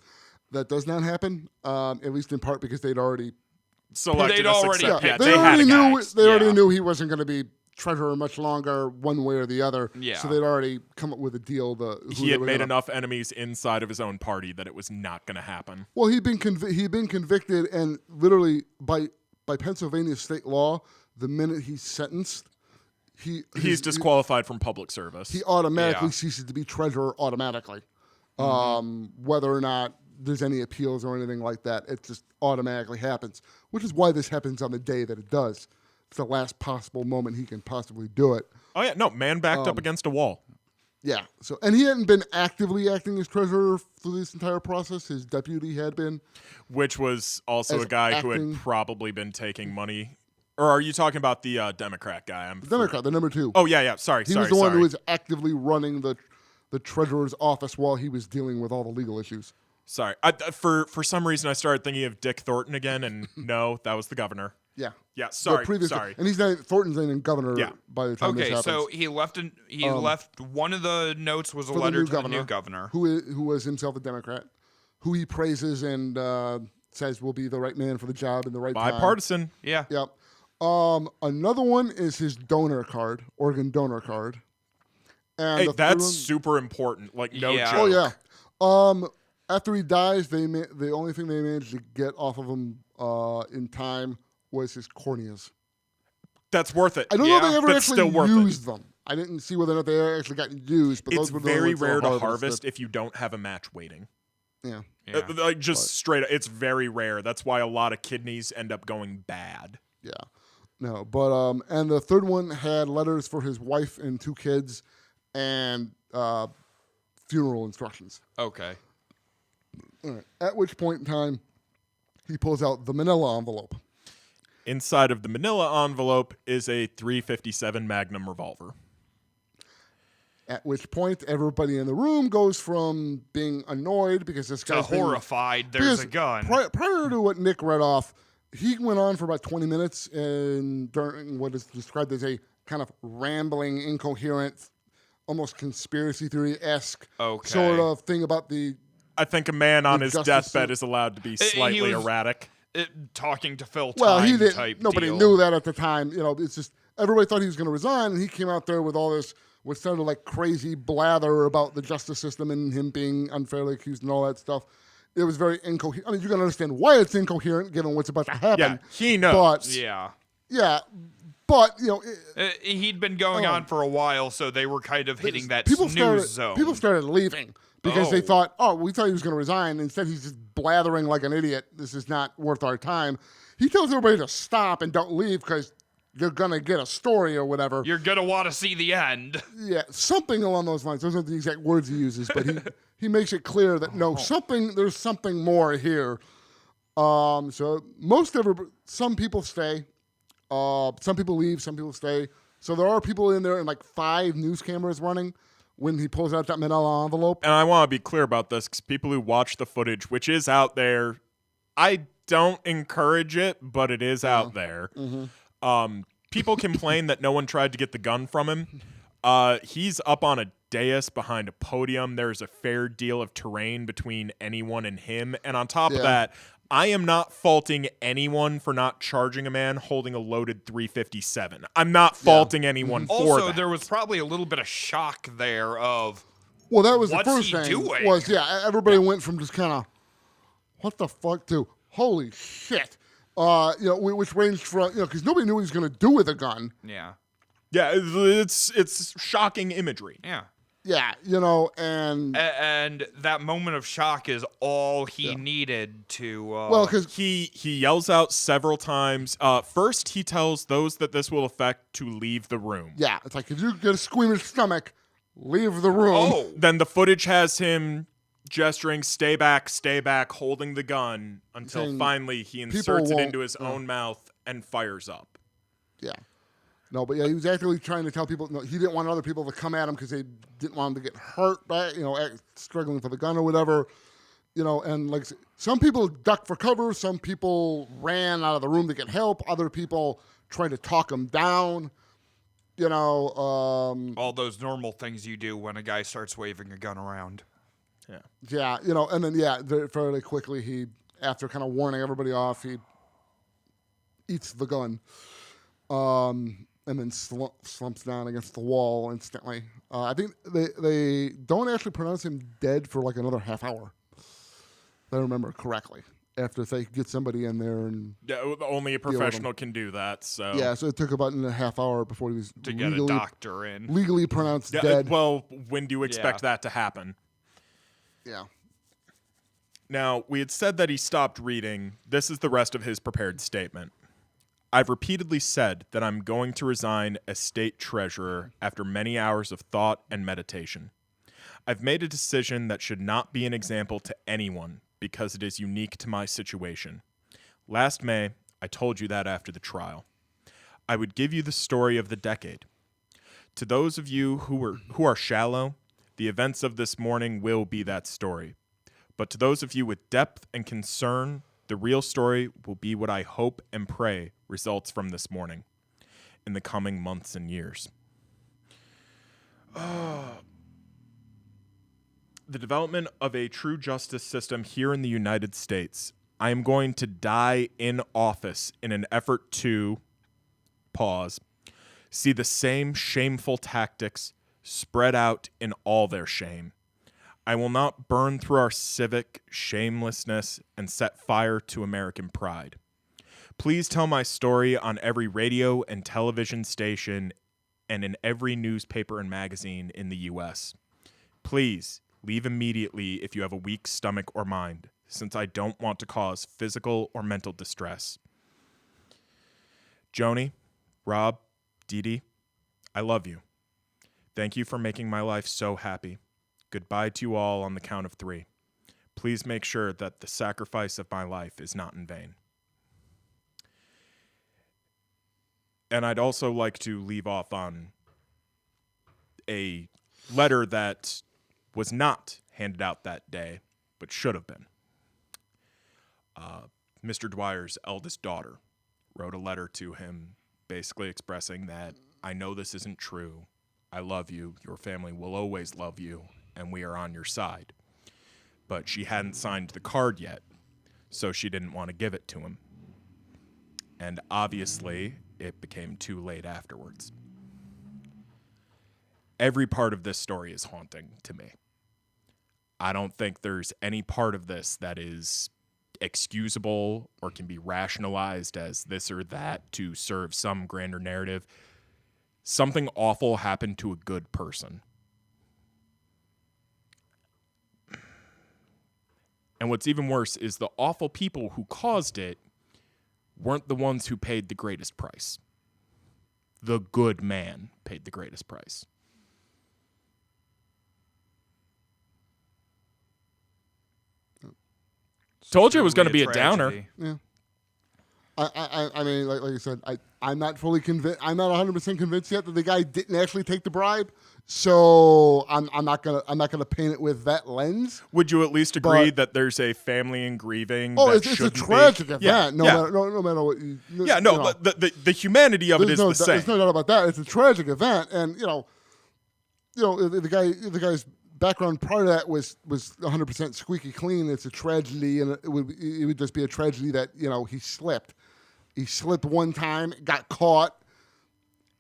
That does not happen, at least in part because they'd already selected. They'd already, they already knew he wasn't going to be treasurer much longer, one way or the other. Yeah. So they'd already come up with a deal. He had made enough enemies inside of his own party that it was not going to happen. Well, he'd been convicted, and literally by Pennsylvania state law, the minute he's sentenced, he's disqualified from public service. He automatically ceases to be treasurer automatically, whether or not there's any appeals or anything like that. It just automatically happens, which is why this happens on the day that it does. It's the last possible moment he can possibly do it. Oh yeah, no, man backed up against a wall. Yeah. So, and he hadn't been actively acting as treasurer through this entire process. His deputy had been, which was also a guy who had probably been taking money. Or are you talking about the Democrat guy? Democrat, the number 2. Oh yeah. Sorry. He was the one who was actively running the treasurer's office while he was dealing with all the legal issues. Sorry. For some reason, I started thinking of Dick Thornton again, and no, that was the governor. Yeah. Yeah. Sorry. And Thornton's not even governor by the time this happens. So he left. Left one of the notes was a letter to the new governor, who was himself a Democrat, who he praises and says will be the right man for the job in the right time. Bipartisan. Yeah. Yep. Another one is his organ donor card. And hey, that's super important. Like no joke. Oh yeah. After he dies, the only thing they managed to get off of him in time was his corneas. That's worth it. I don't know if they ever actually used them. I didn't see whether or not they actually got used, but it's those were very the rare to harvested. harvest if you don't have a match waiting. Yeah. Like just straight up, it's very rare. That's why a lot of kidneys end up going bad. Yeah. No, but and the third one had letters for his wife and 2 kids and funeral instructions. Okay. All right. At which point in time, he pulls out the manila envelope. Inside of the manila envelope is a .357 Magnum revolver. At which point, everybody in the room goes from being annoyed because this guy's horrified. There's a gun. Prior to what Nick read off, he went on for about 20 minutes and during what is described as a kind of rambling, incoherent, almost conspiracy theory-esque sort of thing about the. I think a man on his deathbed is allowed to be slightly erratic. Talking to Phil. Well, he didn't. Type nobody deal. knew that at the time. It's just everybody thought he was going to resign, and he came out there with all this, what sounded like crazy blather about the justice system and him being unfairly accused and all that stuff. It was very incoherent. I mean, you can understand why it's incoherent given what's about to happen. Yeah, he knows. But, but he'd been going on for a while, so they were kind of hitting that zone. People started leaving. Because they thought, we thought he was going to resign. Instead, he's just blathering like an idiot. This is not worth our time. He tells everybody to stop and don't leave because you're going to get a story or whatever. You're going to want to see the end. Yeah, something along those lines. Those aren't the exact words he uses, but he makes it clear that, there's something more here. So some people stay. Some people leave. Some people stay. So there are people in there and like 5 news cameras running when he pulls out that manila envelope. And I want to be clear about this because people who watch the footage, which is out there, I don't encourage it, but it is out there. People complain that no one tried to get the gun from him. He's up on a dais behind a podium. There's a fair deal of terrain between anyone and him. And on top of that, I am not faulting anyone for not charging a man holding a loaded .357. I'm not faulting anyone for Also, that. there was probably a little bit of shock there of, Well, that was what's the first he thing. doing? Was everybody went from just kind of, what the fuck, to holy shit. Which ranged from because nobody knew what he was going to do with a gun. yeah. Yeah, it's shocking imagery. Yeah. Yeah, and And that moment of shock is all he needed to. well, because He yells out several times. First, he tells those that this will affect to leave the room. it's like if you get a squeamish stomach, leave the room. oh, Then the footage has him gesturing, stay back, holding the gun until Saying finally he people inserts it won't- into his own mouth and fires up. Yeah. No, but he was actively trying to tell people he didn't want other people to come at him because they didn't want him to get hurt by struggling for the gun or whatever. And like some people ducked for cover, some people ran out of the room to get help, other people tried to talk him down. all those normal things you do when a guy starts waving a gun around. And then fairly quickly he, after kind of warning everybody off, he eats the gun. And then slumps down against the wall instantly. I think they don't actually pronounce him dead for like another half hour, if I remember correctly. After they get somebody in there and Only a professional can do that. So so it took about a half hour before he was To get a doctor in. legally pronounced dead. Well, when do you expect that to happen? Yeah. Now, we had said that he stopped reading. This is the rest of his prepared statement. I've repeatedly said that I'm going to resign as state treasurer after many hours of thought and meditation. I've made a decision that should not be an example to anyone because it is unique to my situation. Last May, I told you that after the trial. I would give you the story of the decade. To those of you who are shallow, the events of this morning will be that story. But to those of you with depth and concern, the real story will be what I hope and pray results from this morning in the coming months and years. The development of a true justice system here in the United States. I am going to die in office in an effort to, see the same shameful tactics spread out in all their shame. I will not burn through our civic shamelessness and set fire to American pride. Please tell my story on every radio and television station and in every newspaper and magazine in the U.S. Please leave immediately if you have a weak stomach or mind, since I don't want to cause physical or mental distress. Joni, Rob, Dee Dee, I love you. Thank you for making my life so happy. Goodbye to you all on the count of 3. Please make sure that the sacrifice of my life is not in vain. And I'd also like to leave off on a letter that was not handed out that day, but should have been. Mr. Dwyer's eldest daughter wrote a letter to him basically expressing that, I know this isn't true. I love you. Your family will always love you, and we are on your side. But she hadn't signed the card yet, so she didn't want to give it to him. And obviously, it became too late afterwards. Every part of this story is haunting to me. I don't think there's any part of this that is excusable or can be rationalized as this or that to serve some grander narrative. Something awful happened to a good person. And what's even worse is the awful people who caused it weren't the ones who paid the greatest price. The good man paid the greatest price. Told you it was going to be a downer. tragedy. Yeah. I mean, like you said, I'm not fully convinced. I'm not 100% convinced yet that the guy didn't actually take the bribe. So I'm not gonna paint it with that lens. Would you at least agree that there's a family in grieving? Oh, that it's a shouldn't tragic be? event. Yeah, No matter what. You yeah. No, know, the humanity of it is the same. There's no doubt about that. It's a tragic event, and the guy's background prior to that was 100% squeaky clean. It's a tragedy, and it would just be a tragedy that he slipped. He slipped one time, got caught,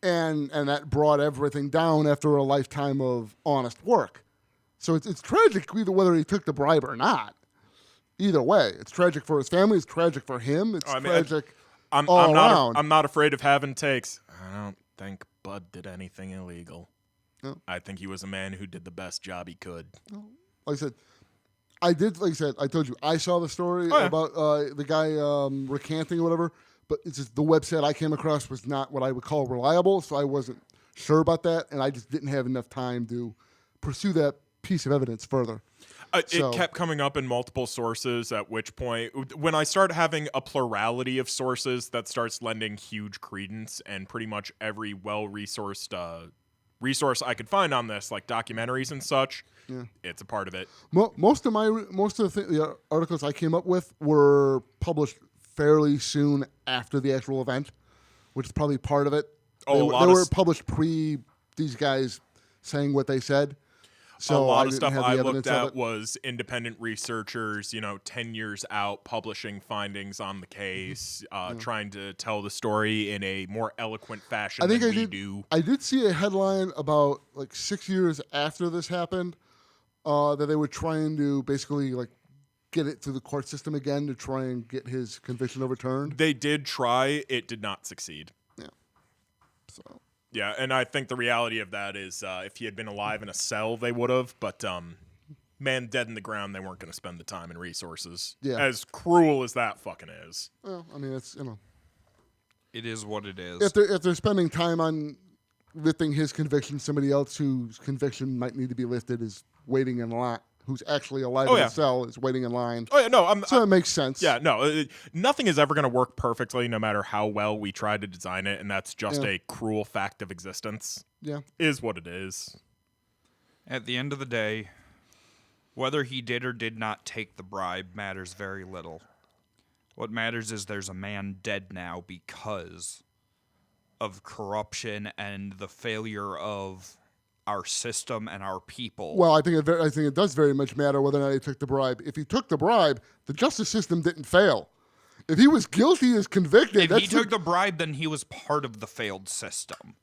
and that brought everything down after a lifetime of honest work. So it's tragic either whether he took the bribe or not. Either way, it's tragic for his family. It's tragic for him. It's tragic all around. I'm not afraid of having takes. I don't think Bud did anything illegal. No. I think he was a man who did the best job he could. Like I said, I told you, I saw the story about the guy recanting or whatever, but it's just the website I came across was not what I would call reliable, so I wasn't sure about that, and I just didn't have enough time to pursue that piece of evidence further. It kept coming up in multiple sources, at which point, when I start having a plurality of sources, that starts lending huge credence, and pretty much every well-resourced resource I could find on this, like documentaries and such, it's a part of it. Most of the articles I came up with were published fairly soon after the actual event, which is probably part of it. They were published pre these guys saying what they said. So a lot of stuff I looked at was independent researchers, 10 years out, publishing findings on the case, trying to tell the story in a more eloquent fashion than we do. I did see a headline about 6 years after this happened that they were trying to basically get it through the court system again to try and get his conviction overturned. They did try. It did not succeed. Yeah. So. Yeah, and I think the reality of that is if he had been alive in a cell, they would have. But man dead in the ground, they weren't going to spend the time and resources. Yeah. As cruel as that fucking is. Well, I mean, it's, It is what it is. If they're spending time on lifting his conviction, somebody else whose conviction might need to be lifted is waiting in line. Who's actually alive in a cell is waiting in line. Oh, yeah, no. So it makes sense. Yeah, no. Nothing is ever going to work perfectly no matter how well we try to design it, and that's just a cruel fact of existence. Yeah. Is what it is. At the end of the day, whether he did or did not take the bribe matters very little. What matters is there's a man dead now because of corruption and the failure of our system and our people. Well, I think it does very much matter whether or not he took the bribe. If he took the bribe, the justice system didn't fail. If he was guilty as convicted, if he took the bribe, then he was part of the failed system.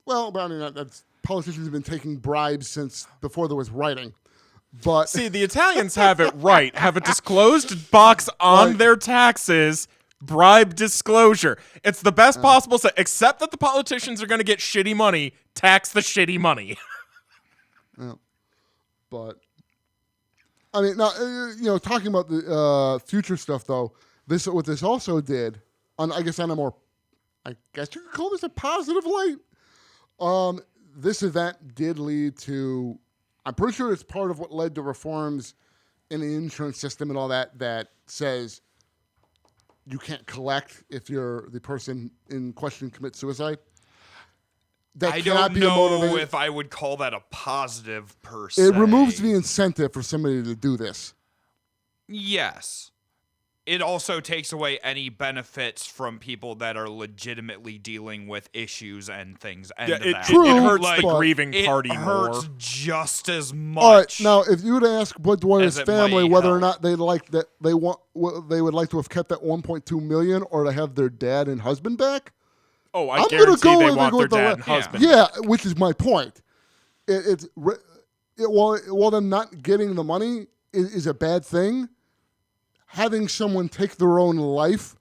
Well, but I mean, politicians have been taking bribes since before there was writing. But see, the Italians have it right. Have a disclosed box on their taxes. Bribe disclosure. It's the best possible set, except that the politicians are going to get shitty money. Tax the shitty money. But I mean, now talking about the future stuff though, what this also did, I guess you could call this a positive light. This event did lead to, I'm pretty sure it's part of what led to reforms in the insurance system and all that. That says you can't collect if the person in question commits suicide. I don't know if I would call that a positive per se. It removes the incentive for somebody to do this. Yes. It also takes away any benefits from people that are legitimately dealing with issues and things. It hurts the grieving party more. It hurts just as much. All right, now if you were to ask Bud Dwyer's family whether or not they would like to have kept that $1.2 million or to have their dad and husband back. Oh, I guarantee they want their dad and husband. Yeah, which is my point. While them not getting the money is a bad thing, having someone take their own life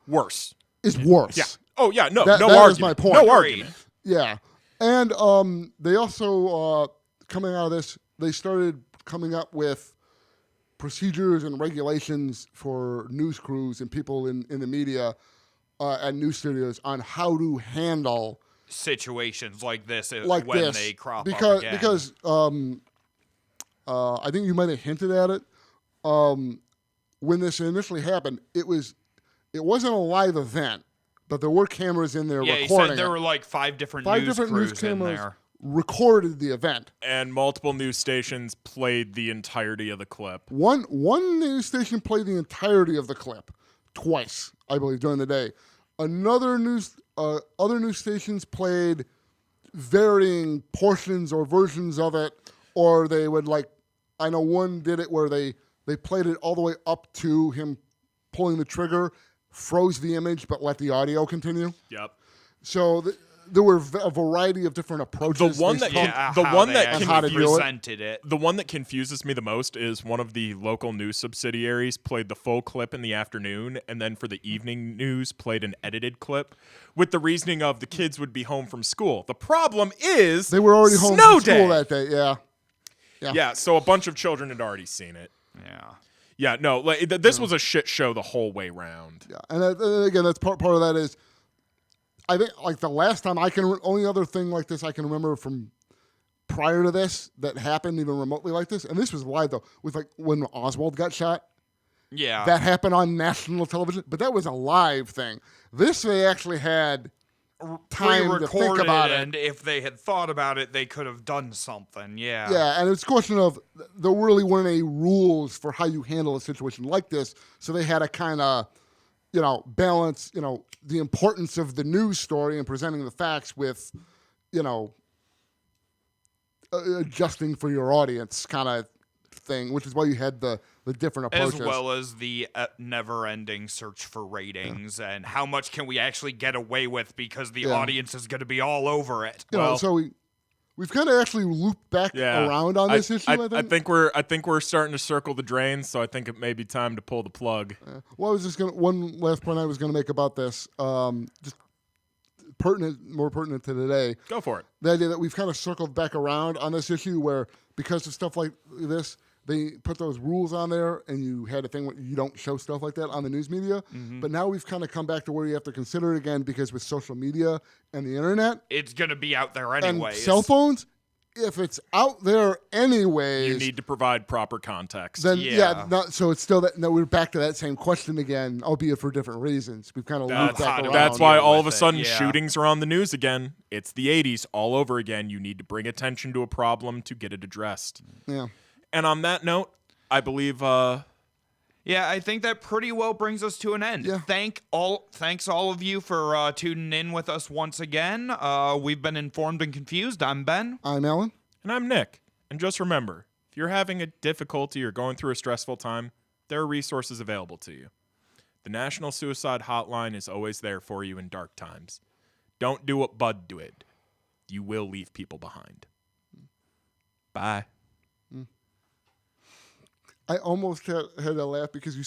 is worse. Yeah. Oh yeah. No. That argument. Is my point. No argument. Yeah, and they also coming out of this, they started coming up with procedures and regulations for news crews and people in the media at news studios on how to handle situations like this when they crop up again. Because I think you might have hinted at it. When this initially happened, it was It wasn't a live event, but there were cameras in there Yeah, he recording said there it. were like 5 different 5 news different crews news in cameras there. recorded the event. And multiple news stations played the entirety of the clip. One news station played the entirety of the clip twice, I believe, during the day. Other news stations played varying portions or versions of it, or they would I know one did it where they played it all the way up to him pulling the trigger, froze the image, but let the audio continue. Yep. So there were a variety of different approaches. The one they that took. can, presented it. The one that confuses me the most is one of the local news subsidiaries played the full clip in the afternoon, and then for the evening news played an edited clip with the reasoning of the kids would be home from school. The problem is They were already home snow from school day. that day. Yeah. Yeah, so a bunch of children had already seen it. Yeah. Yeah, no, this was a shit show the whole way round. Yeah, and again, that's part of that is, I think the last time only other thing like this I can remember from prior to this that happened even remotely like this, and this was live though, with when Oswald got shot. Yeah. That happened on national television, but that was a live thing. This they actually had time to think about it. And if they had thought about it, they could have done something. Yeah. Yeah, and it's a question of there really weren't any rules for how you handle a situation like this, so they had to kind of, balance, the importance of the news story and presenting the facts with, adjusting for your audience kind of thing, which is why you had the different approaches. As well as the never-ending search for ratings and how much can we actually get away with because the audience is going to be all over it. So we've kind of actually looped back around on this issue. I think I think we're starting to circle the drain, so I think it may be time to pull the plug. Well, I was just one last point I was going to make about this, just more pertinent to today. Go for it. The idea that we've kind of circled back around on this issue, where because of stuff like this, they put those rules on there, and you had a thing where you don't show stuff like that on the news media. Mm-hmm. But now we've kind of come back to where you have to consider it again, because with social media and the internet, it's going to be out there anyway. And cell phones, if it's out there anyways, you need to provide proper context. Then so it's still that. No, we're back to that same question again, albeit for different reasons. We've kind of looped back around. That's why all of a sudden shootings are on the news again. It's the 80s all over again. You need to bring attention to a problem to get it addressed. Yeah. And on that note, I believe. I think that pretty well brings us to an end. Yeah. Thanks all of you for tuning in with us once again. We've been informed and confused. I'm Ben. I'm Alan. And I'm Nick. And just remember, if you're having a difficulty or going through a stressful time, there are resources available to you. The National Suicide Hotline is always there for you in dark times. Don't do what Bud did. You will leave people behind. Bye. I almost had a laugh because you